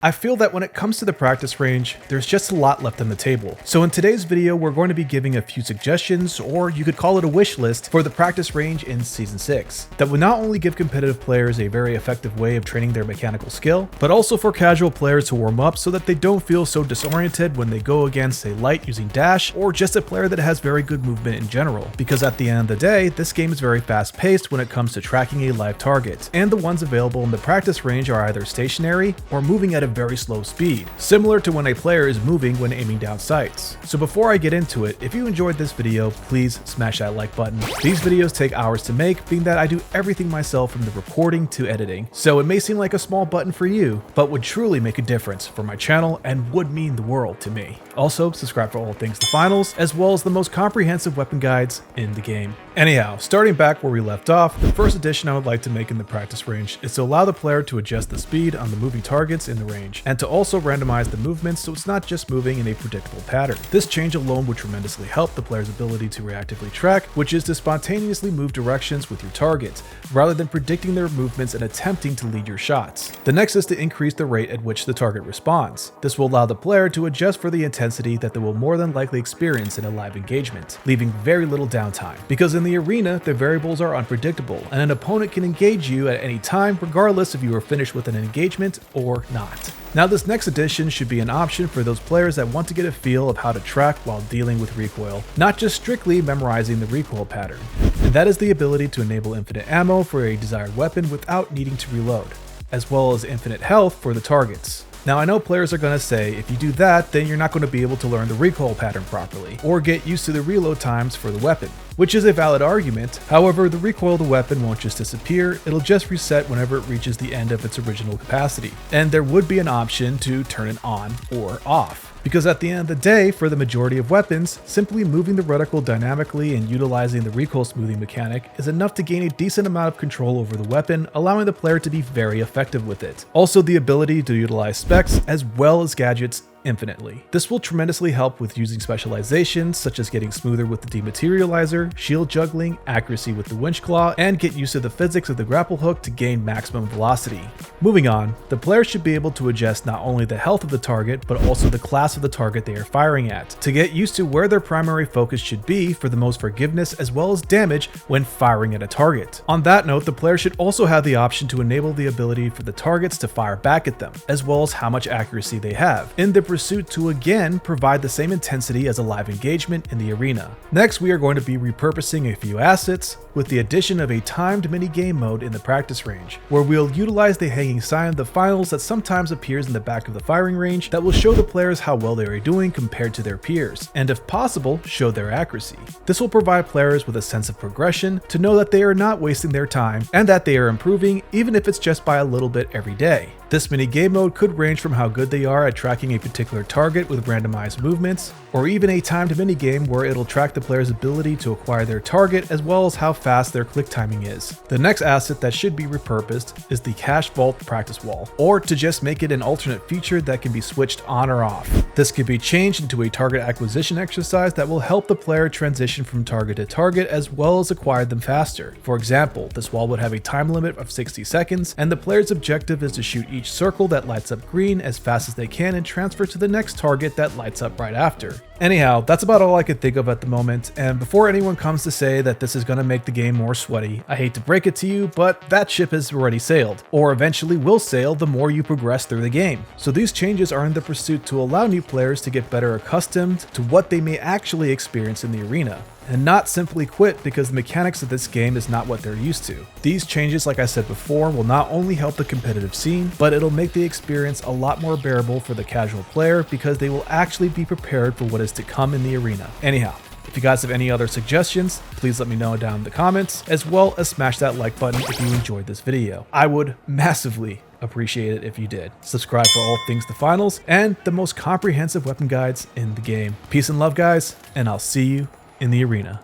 I feel that when it comes to the practice range, there's just a lot left on the table. So in today's video, we're going to be giving a few suggestions, or you could call it a wish list, for the practice range in Season 6. That would not only give competitive players a very effective way of training their mechanical skill, but also for casual players to warm up so that they don't feel so disoriented when they go against a light using dash, or just a player that has very good movement in general. Because at the end of the day, this game is very fast paced when it comes to tracking a live target, and the ones available in the practice range are either stationary or moving at a very slow speed, similar to when a player is moving when aiming down sights. So before I get into it, if you enjoyed this video, please smash that like button. These videos take hours to make, being that I do everything myself from the recording to editing. So it may seem like a small button for you, but would truly make a difference for my channel and would mean the world to me. Also, subscribe for all things the finals, as well as the most comprehensive weapon guides in the game. Anyhow, starting back where we left off, the first addition I would like to make in the practice range is to allow the player to adjust the speed on the moving targets in the range, and to also randomize the movements so it's not just moving in a predictable pattern. This change alone would tremendously help the player's ability to reactively track, which is to spontaneously move directions with your target, rather than predicting their movements and attempting to lead your shots. The next is to increase the rate at which the target responds. This will allow the player to adjust for the intensity that they will more than likely experience in a live engagement, leaving very little downtime. Because in the arena, the variables are unpredictable, and an opponent can engage you at any time regardless if you are finished with an engagement or not. Now, this next addition should be an option for those players that want to get a feel of how to track while dealing with recoil, not just strictly memorizing the recoil pattern. And that is the ability to enable infinite ammo for a desired weapon without needing to reload, as well as infinite health for the targets. Now, I know players are going to say if you do that, then you're not going to be able to learn the recoil pattern properly, or get used to the reload times for the weapon, which is a valid argument. However, the recoil of the weapon won't just disappear, it'll just reset whenever it reaches the end of its original capacity. And there would be an option to turn it on or off. Because at the end of the day, for the majority of weapons, simply moving the reticle dynamically and utilizing the recoil smoothing mechanic is enough to gain a decent amount of control over the weapon, allowing the player to be very effective with it. Also, the ability to utilize specs as well as gadgets infinitely. This will tremendously help with using specializations such as getting smoother with the dematerializer, shield juggling, accuracy with the winch claw, and get used to the physics of the grapple hook to gain maximum velocity. Moving on, the player should be able to adjust not only the health of the target, but also the class of the target they are firing at, to get used to where their primary focus should be for the most forgiveness as well as damage when firing at a target. On that note, the player should also have the option to enable the ability for the targets to fire back at them, as well as how much accuracy they have, in the pursuit to again provide the same intensity as a live engagement in the arena. Next, we are going to be repurposing a few assets with the addition of a timed minigame mode in the practice range, where we'll utilize the hanging sign of the finals that sometimes appears in the back of the firing range that will show the players how well they are doing compared to their peers, and if possible, show their accuracy. This will provide players with a sense of progression to know that they are not wasting their time and that they are improving, even if it's just by a little bit every day. This mini game mode could range from how good they are at tracking a particular target with randomized movements, or even a timed minigame where it'll track the player's ability to acquire their target as well as how fast their click timing is. The next asset that should be repurposed is the Cache Vault practice wall, or to just make it an alternate feature that can be switched on or off. This can be changed into a target acquisition exercise that will help the player transition from target to target as well as acquire them faster. For example, this wall would have a time limit of 60 seconds, and the player's objective is to shoot each circle that lights up green as fast as they can and transfer to the next target that lights up right after. Anyhow, that's about all I could think of at the moment, and before anyone comes to say that this is going to make the game more sweaty, I hate to break it to you, but that ship has already sailed, or eventually will sail the more you progress through the game. So these changes are in the pursuit to allow new players to get better accustomed to what they may actually experience in the arena, and not simply quit because the mechanics of this game is not what they're used to. These changes, like I said before, will not only help the competitive scene, but it'll make the experience a lot more bearable for the casual player because they will actually be prepared for what is to come in the arena. Anyhow, if you guys have any other suggestions, please let me know down in the comments, as well as smash that like button if you enjoyed this video. I would massively appreciate it if you did. Subscribe for all things the finals and the most comprehensive weapon guides in the game. Peace and love, guys, and I'll see you in the arena.